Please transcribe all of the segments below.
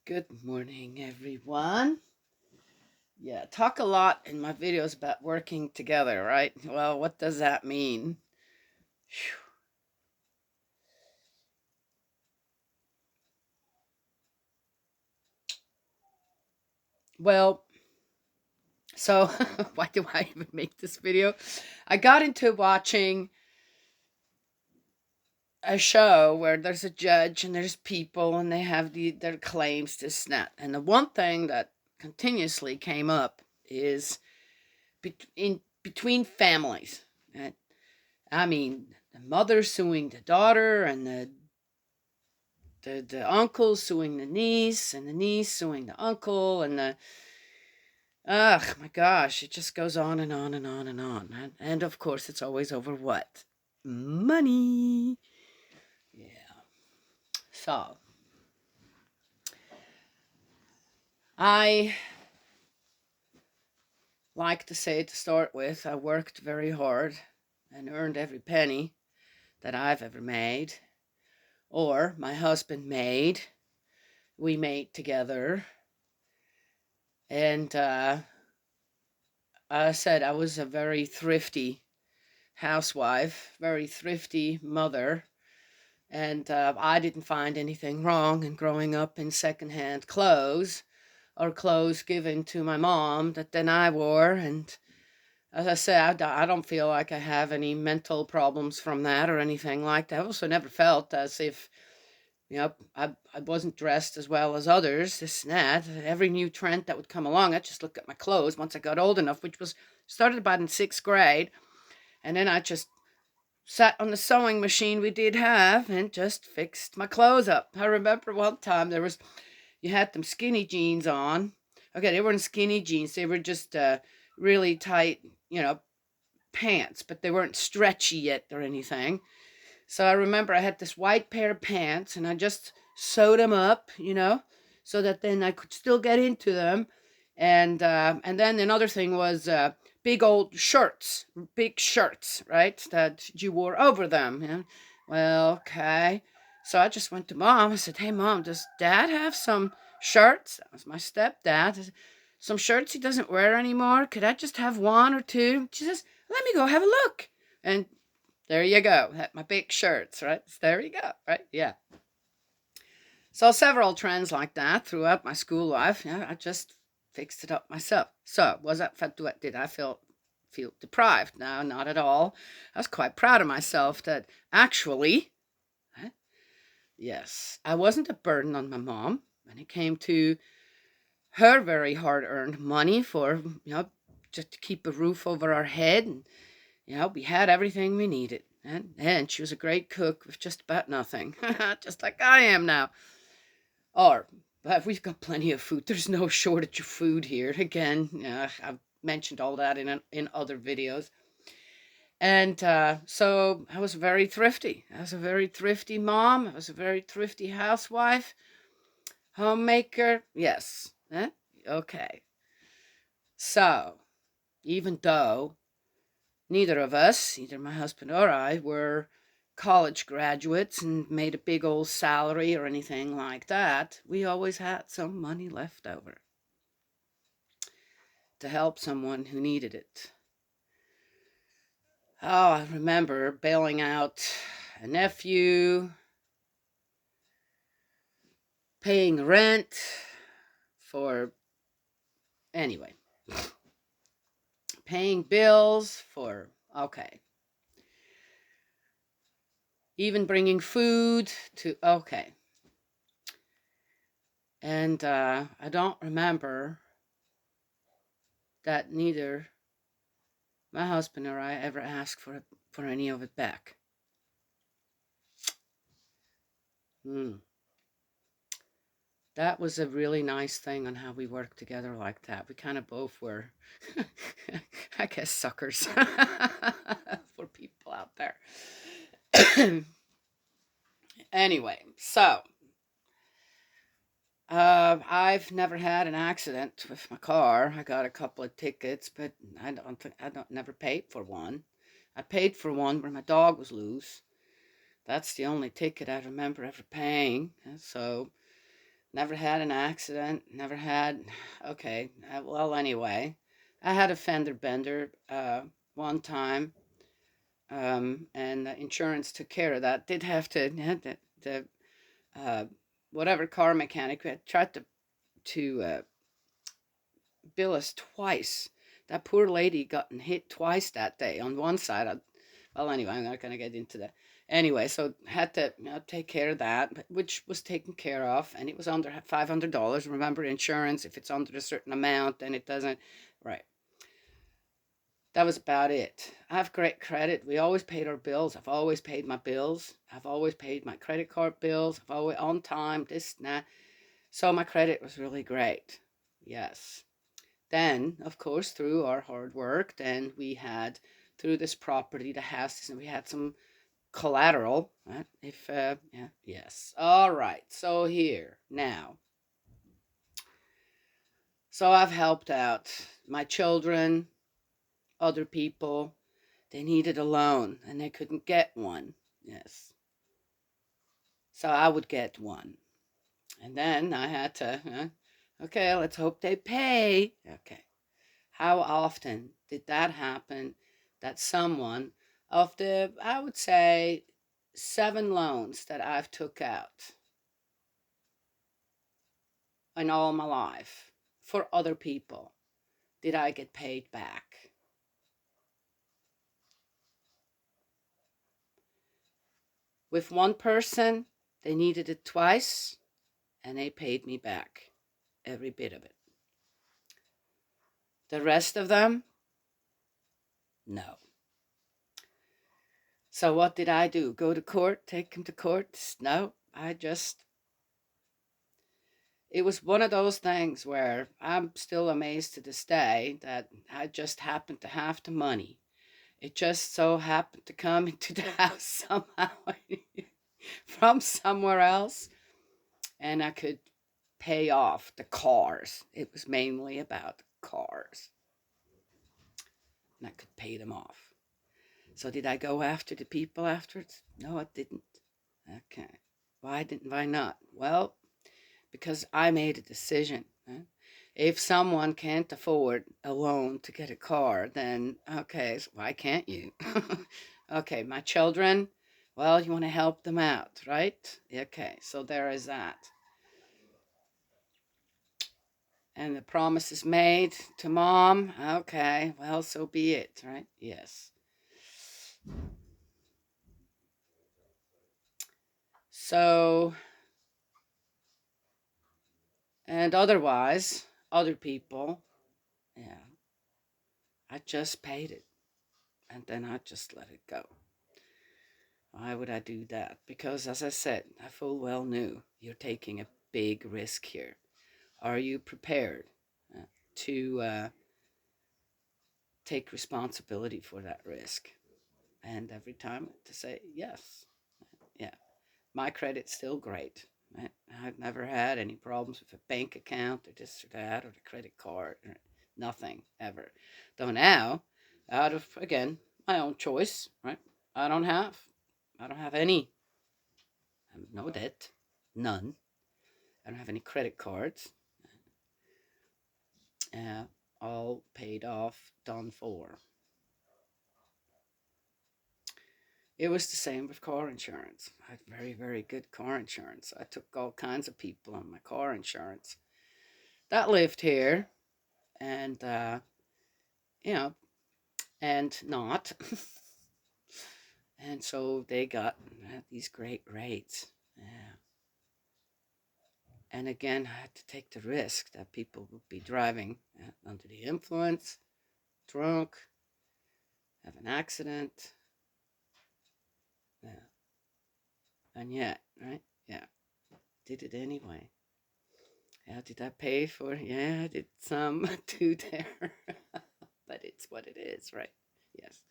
Good morning, everyone. Yeah, talk a lot in my videos about working together, right? Well, what does that mean? Phew. Well, so why do I even make this video? I got into watching a show where there's a judge and there's people and they have their claims to snap. And the one thing that continuously came up is between families. Right? I mean, the mother suing the daughter and the uncle suing the niece and the niece suing the uncle and the ugh my gosh, it just goes on and on and on and on. And of course it's always over what? Money. Yeah. So I like to say to start with, I worked very hard and earned every penny that I've ever made, or my husband made. We made together. And I said I was a very thrifty housewife, very thrifty mother, and I didn't find anything wrong in growing up in secondhand clothes or clothes given to my mom that then I wore. And as I said, I don't feel like I have any mental problems from that or anything like that. I also never felt as if, I wasn't dressed as well as others, this and that. Every new trend that would come along, I just look at my clothes once I got old enough, which was started about in sixth grade. And then I just sat on the sewing machine we did have and just fixed my clothes up. I remember one time you had them skinny jeans on. Okay, they weren't skinny jeans, they were just really tight, pants, but they weren't stretchy yet or anything. So I remember I had this white pair of pants and I just sewed them up, so that then I could still get into them. And then another thing was big old shirts, big shirts, right? That you wore over them. Well, okay. So I just went to mom. I said, "Hey, mom, does dad have some shirts?" That was my stepdad. I said, "Some shirts he doesn't wear anymore. Could I just have one or two?" She says, "Let me go have a look." And there you go. My big shirts, right? There you go, right? Yeah. So several trends like that throughout my school life. Yeah, I just fixed it up myself. So was that did I feel deprived? No, not at all. I was quite proud of myself that actually, eh, yes, I wasn't a burden on my mom when it came to her very hard-earned money for just to keep a roof over our head. And we had everything we needed. And she was a great cook with just about nothing, just like I am now. Or, but we've got plenty of food. There's no shortage of food here. Again, I've mentioned all that in other videos. And so I was very thrifty. I was a very thrifty mom. I was a very thrifty housewife, homemaker. Yes. Okay. So, even though neither of us, either my husband or I, were college graduates and made a big old salary or anything like that. We always had some money left over to help someone who needed it. Oh, I remember bailing out a nephew, paying rent for, anyway, paying bills for, okay, even bringing food to, okay. And I don't remember that neither my husband or I ever asked for any of it back. Hmm. That was a really nice thing on how we worked together like that. We kind of both were, I guess, suckers for people out there. Anyway, so I've never had an accident with my car. I got a couple of tickets, but I don't never paid for one. I paid for one where my dog was loose. That's the only ticket I remember ever paying. So Never had an accident. Never had. Okay. Well, anyway, I had a fender bender one time, and insurance took care of that. Did have to. Yeah, the uh, whatever car mechanic had tried to bill us twice. That poor lady got hit twice that day on one side. Well, anyway, I'm not going to get into that. Anyway, so had to take care of that, which was taken care of, and it was under $500. Remember, insurance, if it's under a certain amount, then it doesn't. Right. That was about it. I have great credit. We always paid our bills. I've always paid my bills. I've always paid my credit card bills. I've always on time. This, and that. So my credit was really great. Yes. Then, of course, through our hard work, then we had through this property, the houses, and we had some collateral. Right? If yeah, yes. All right. So here now. So I've helped out my children, other people. They needed a loan and they couldn't get one. Yes. So I would get one, and then I had to. Okay, let's hope they pay. Okay. How often did that happen that someone of the, I would say, 7 loans that I've took out in all my life for other people, did I get paid back? With one person, they needed it twice and they paid me back every bit of it. The rest of them, no. So what did I do? Go to court? Take him to court? No, it was one of those things where I'm still amazed to this day that I just happened to have the money. It just so happened to come into the house somehow from somewhere else, and I could pay off the cars. It was mainly about cars, and I could pay them off. So did I go after the people afterwards? No, I didn't. Okay. Why not? Well, because I made a decision. If someone can't afford a loan to get a car, then okay, so why can't you? Okay, my children, well, you want to help them out, right? Okay, so there is that. And the promise is made to mom. Okay, well, so be it, right? Yes. So, and otherwise, other people, yeah, I just paid it and then I just let it go. Why would I do that? Because, as I said, I full well knew you're taking a big risk here. Are you prepared to take responsibility for that risk? And every time to say yes. Yeah, my credit's still great. I've never had any problems with a bank account or this or that or the credit card or nothing ever. Though now, out of again my own choice, right? I don't have, I don't have any, no debt, none. I don't have any credit cards. Uh, all paid off, done for. It was the same with car insurance. I had very, very good car insurance. I took all kinds of people on my car insurance that lived here and, you know, and not. And so they got these great rates. Yeah. And again, I had to take the risk that people would be driving under the influence, drunk, have an accident. Yeah. And yet, right? Yeah. Did it anyway. Yeah, did I pay for it? Yeah, I did some too there. But it's what it is, right? Yes.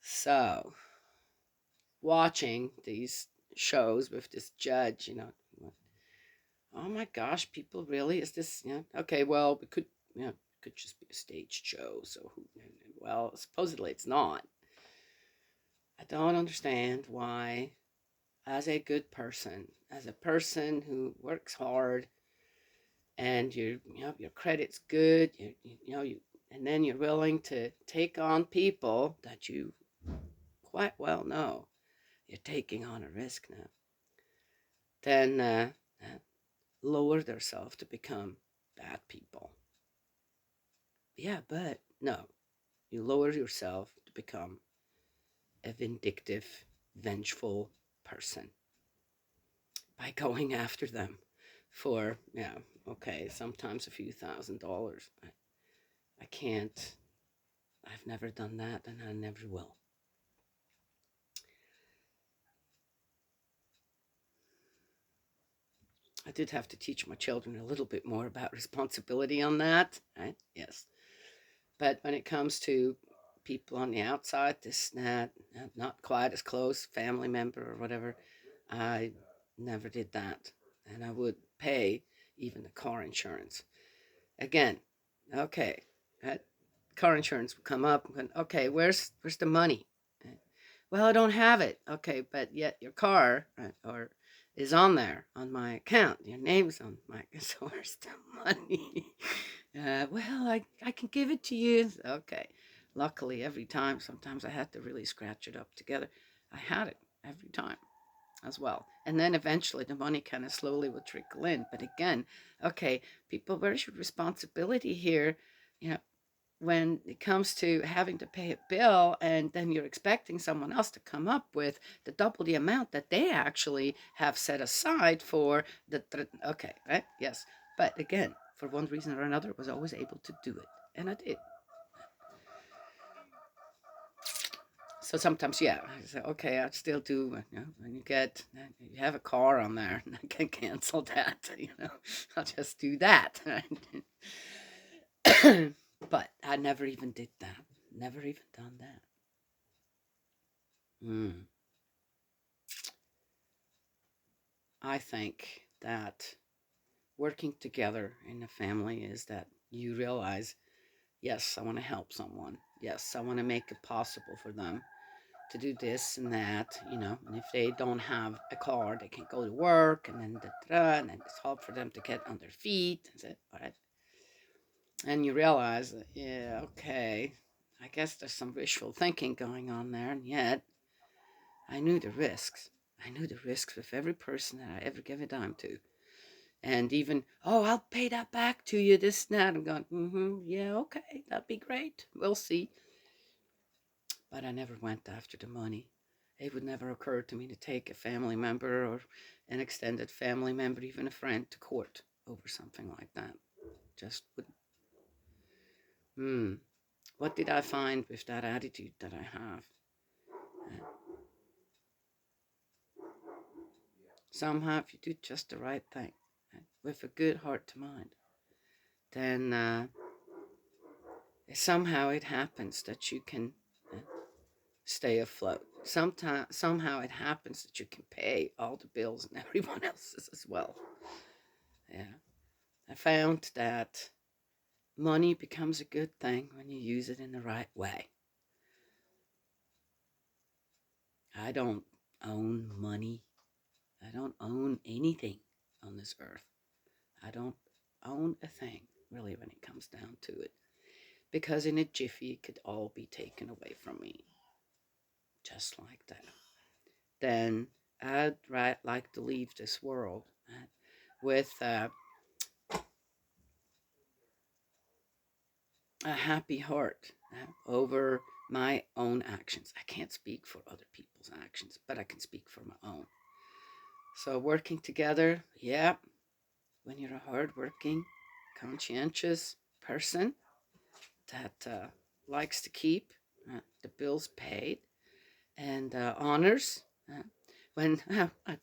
So, watching these shows with this judge, oh my gosh, people really, is this, yeah, okay, well, it could, yeah, it could just be a staged show. So, well, supposedly it's not. I don't understand why as a good person, as a person who works hard, and your credit's good, and then you're willing to take on people that you quite well know you're taking on a risk now, then lower themselves to become bad people. Yeah, but no, you lower yourself to become a vindictive, vengeful person by going after them for, yeah, okay, sometimes a few $1,000s. I can't, I've never done that, and I never will. I did have to teach my children a little bit more about responsibility on that, right? Yes. But when it comes to people on the outside, this, that, not quite as close, family member or whatever, I never did that. And I would pay even the car insurance. Again, okay, that car insurance would come up and, okay, where's the money? Well, I don't have it. Okay, but yet your car, or is on there on my account. Your name's on my, so where's the money? Well, I can give it to you. Okay. Luckily, every time, sometimes I had to really scratch it up together. I had it every time as well. And then eventually the money kind of slowly would trickle in. But again, okay, people, where's your responsibility here? You know, when it comes to having to pay a bill, and then you're expecting someone else to come up with the double the amount that they actually have set aside for okay, right? Yes. But again, for one reason or another, I was always able to do it. And I did. So sometimes, yeah, I say, okay, I still do. When you have a car on there, I can cancel that. I'll just do that. But I never even did that. Never even done that. Mm. I think that working together in a family is that you realize, yes, I want to help someone. Yes, I want to make it possible for them to do this and that. And if they don't have a car, they can go to work, and then and then it's hard for them to get on their feet. And say, all right. And you realize that, yeah, okay, I guess there's some wishful thinking going on there, and yet I knew the risks. I knew the risks with every person that I ever gave a dime to. And even, oh, I'll pay that back to you, this and that. I'm going, yeah, okay, that'd be great. We'll see. But I never went after the money. It would never occur to me to take a family member or an extended family member, even a friend, to court over something like that. Just wouldn't. What did I find with that attitude that I have? Uh, Somehow, if you do just the right thing, with a good heart to mind, then somehow it happens that you can uh, stay afloat. Somehow it happens that you can pay all the bills and everyone else's as well. Yeah, I found that money becomes a good thing when you use it in the right way. I don't own money. I don't own anything on this earth. I don't own a thing, really, when it comes down to it. Because in a jiffy, it could all be taken away from me. Just like that. Then I'd like to leave this world with a happy heart over my own actions. I can't speak for other people's actions, but I can speak for my own. So working together, yeah, when you're a hardworking, conscientious person that likes to keep the bills paid and honors when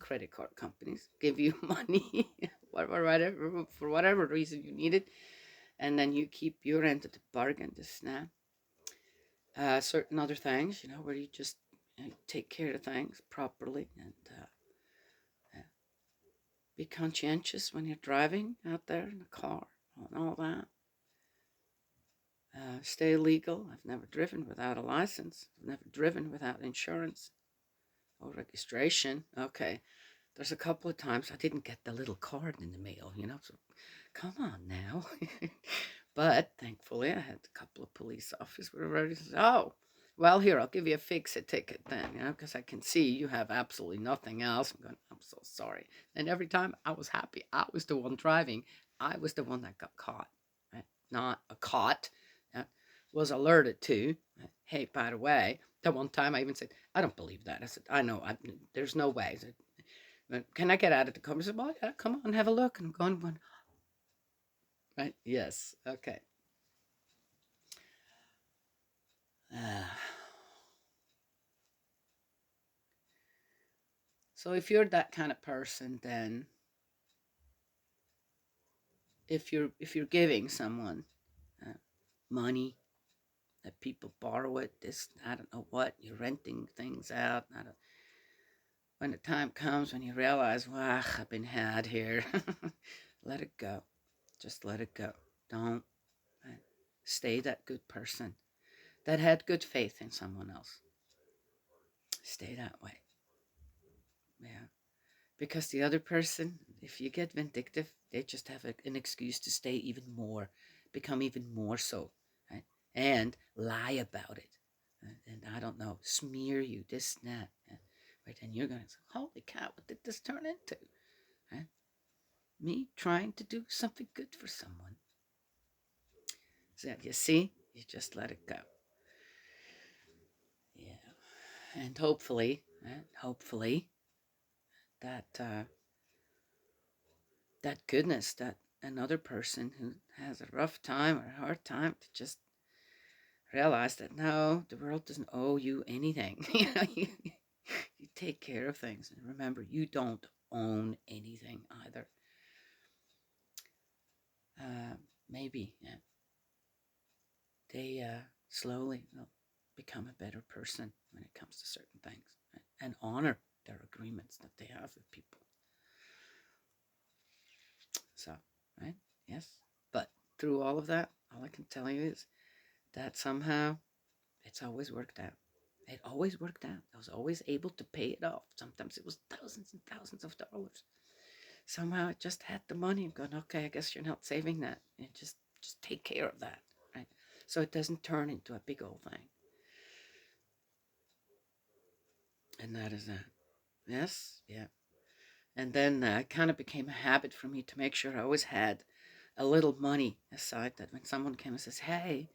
credit card companies give you money for whatever reason you need it, and then you keep your end of the bargain to snap. Certain other things, where you just take care of things properly and uh, be conscientious when you're driving out there in the car and all that. Stay legal. I've never driven without a license. I've never driven without insurance. Oh, registration. Okay. There's a couple of times I didn't get the little card in the mail, so come on now. But thankfully, I had a couple of police officers were ready to say, oh, well, here, I'll give you a fix-it ticket then, because I can see you have absolutely nothing else. I'm going, I'm so sorry. And every time I was happy, I was the one driving. I was the one that got caught, right? Not a caught. Was alerted to. Hey, by the way, that one time I even said, I don't believe that. I said, I know, there's no way. I said, can I get out of the car? He said, well, yeah, come on, have a look. And I'm going, right? Yes. Okay. Uh, so if you're that kind of person, then if you're giving someone uh, money that people borrow it, this I don't know what you're renting things out. I don't, when the time comes when you realize, wow, I've been had here, let it go. Just let it go. Don't stay that good person that had good faith in someone else. Stay that way. Yeah. Because the other person, if you get vindictive, they just have an excuse to stay even more, become even more so, right? And lie about it. And I don't know, smear you, this, and that. Right? And you're going to say, holy cow, what did this turn into? Right? Me trying to do something good for someone. So you see, you just let it go. Yeah. And hopefully, hopefully, that that goodness, that another person who has a rough time or a hard time to just realize that no, the world doesn't owe you anything. You take care of things. And remember, you don't own anything either. Uh, maybe they slowly will become a better person when it comes to certain things, right? And honor their agreements that they have with people. So, right? Yes. But through all of that, all I can tell you is that somehow it's always worked out. It always worked out. I was always able to pay it off. Sometimes it was thousands and thousands of dollars. Somehow I just had the money. I'm going, okay, I guess you're not saving that. And just take care of that, right? So it doesn't turn into a big old thing. And that is that. Yes, yeah. And then it kind of became a habit for me to make sure I always had a little money aside that when someone came and says, hey,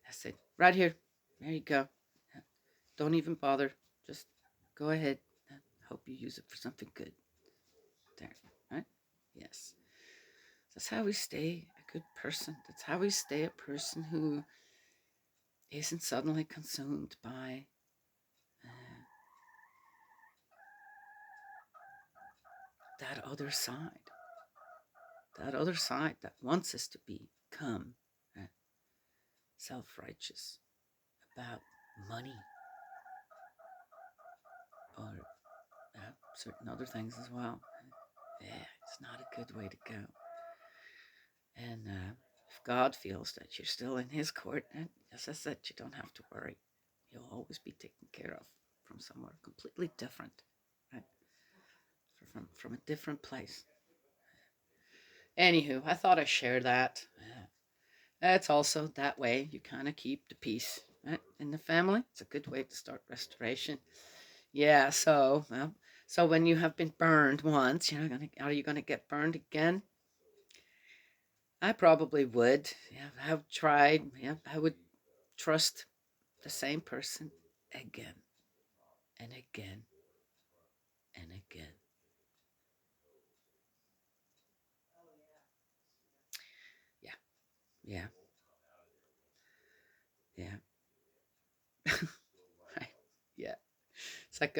I said, right here, there you go. Don't even bother. Just go ahead. I hope you use it for something good. There, right? Yes. That's how we stay a good person. That's how we stay a person who isn't suddenly consumed by that other side. That other side that wants us to become self-righteous about money or certain other things as well. Yeah, it's not a good way to go. And if God feels that you're still in His court, then, as I said, you don't have to worry. You'll always be taken care of from somewhere completely different, right? From a different place. Anywho, I thought I'd share that. That's also that way you kind of keep the peace, right? In the family. It's a good way to start restoration. Yeah. So when you have been burned once, are you gonna get burned again? I probably would. Yeah, I've tried. Yeah, I would trust the same person again and again and again. Yeah, yeah, yeah. Right. Yeah. It's like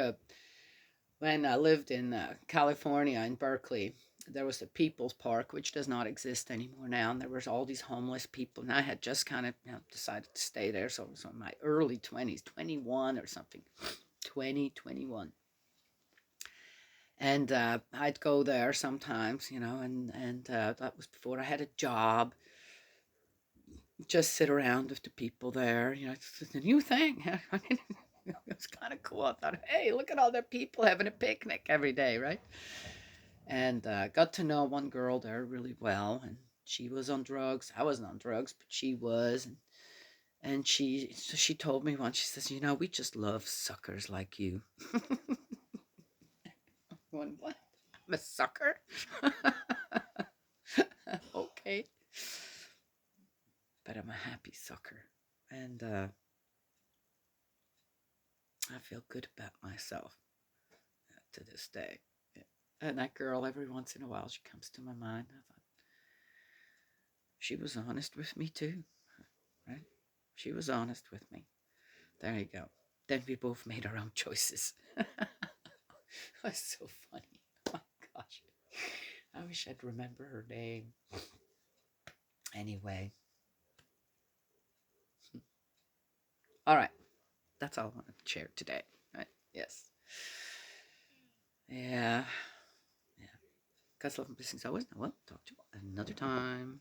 when I lived in California in Berkeley, there was a People's Park, which does not exist anymore now, and there was all these homeless people, and I had just kind of decided to stay there, so it was in my early 20s, 21 or something, 2021. And I'd go there sometimes, and that was before I had a job. Just sit around with the people there, it's a new thing. It was kind of cool. I thought, hey, look at all the people having a picnic every day, right? And got to know one girl there really well, and she was on drugs. I wasn't on drugs, but she was, and she told me once. She says, we just love suckers like you. Going, what? I'm a sucker? Okay, but I'm a happy sucker, and I feel good about myself to this day. And that girl, every once in a while, she comes to my mind. I thought she was honest with me too, right? She was honest with me. There you go. Then we both made our own choices. That's so funny. Oh my gosh. I wish I'd remember her name. Anyway. All right. That's all I want to share today. Right? Yes. Yeah. Yeah. God's love and blessings always. I will talk to you another time.